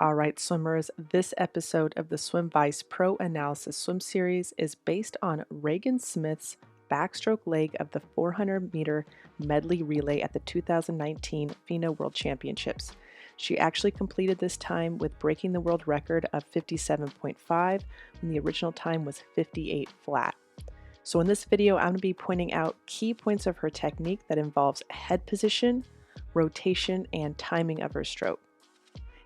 All right, swimmers, this episode of the SWIMVICE Pro Analysis Swim Series is based on Regan Smith's backstroke leg of the 400-meter medley relay at the 2019 FINA World Championships. She actually completed this time with breaking the world record of 57.5 when the original time was 58 flat. So in this video, I'm going to be pointing out key points of her technique that involves head position, rotation, and timing of her stroke.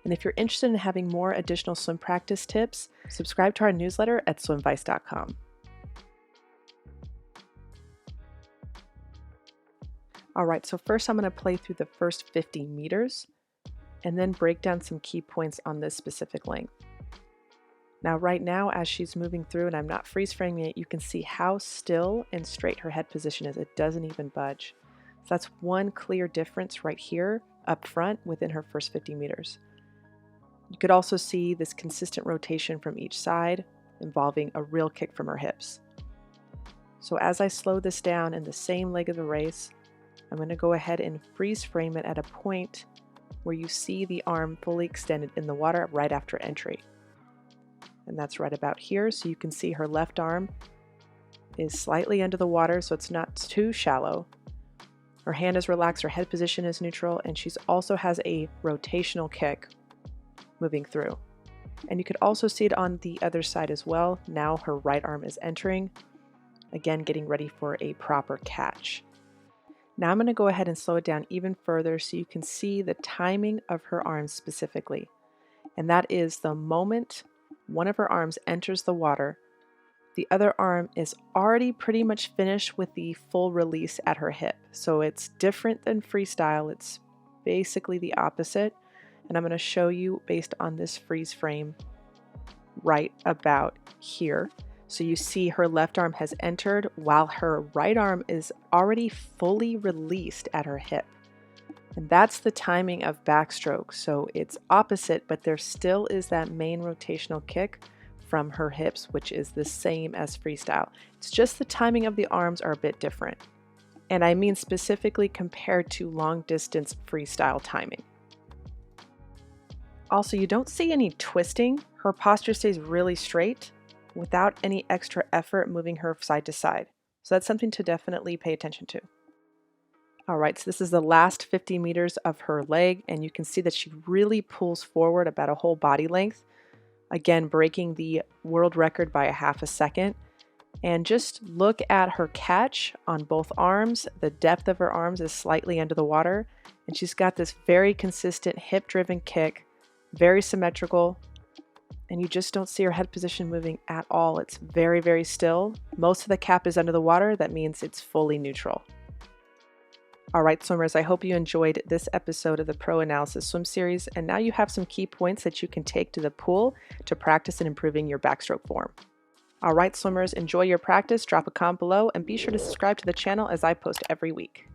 And if you're interested in having more additional swim practice tips, subscribe to our newsletter at swimvice.com. All right, so first I'm going to play through the first 50 meters and then break down some key points on this specific length. Now, right now, as she's moving through, and I'm not freeze framing it, you can see how still and straight her head position is. It doesn't even budge. So that's one clear difference right here up front within her first 50 meters. You could also see this consistent rotation from each side involving a real kick from her hips. So as I slow this down in the same leg of the race, I'm going to go ahead and freeze frame it at a point where you see the arm fully extended in the water right after entry. And that's right about here, so you can see her left arm is slightly under the water, so it's not too shallow. Her hand is relaxed, her head position is neutral, and she also has a rotational kick moving through. And you could also see it on the other side as well. Now her right arm is entering, again getting ready for a proper catch. Now I'm going to go ahead and slow it down even further so you can see the timing of her arms specifically. And that is the moment one of her arms enters the water, the other arm is already pretty much finished with the full release at her hip. So it's different than freestyle, it's basically the opposite. And I'm going to show you based on this freeze frame right about here. So you see her left arm has entered while her right arm is already fully released at her hip. And that's the timing of backstroke. So it's opposite, but there still is that main rotational kick from her hips, which is the same as freestyle. It's just the timing of the arms are a bit different. And I mean specifically compared to long distance freestyle timing. Also, you don't see any twisting. Her posture stays really straight without any extra effort moving her side to side. So that's something to definitely pay attention to. All right, so this is the last 50 meters of her leg, and you can see that she really pulls forward about a whole body length, again breaking the world record by a half a second. And just look at her catch on both arms. The depth of her arms is slightly under the water, and she's got this very consistent hip-driven kick, very symmetrical, and you just don't see her head position moving at all. It's very, very still. Most of the cap is under the water. That means it's fully neutral. All right, swimmers, I hope you enjoyed this episode of the Pro Analysis Swim Series, and now you have some key points that you can take to the pool to practice in improving your backstroke form. All right, swimmers, enjoy your practice, drop a comment below, and be sure to subscribe to the channel as I post every week.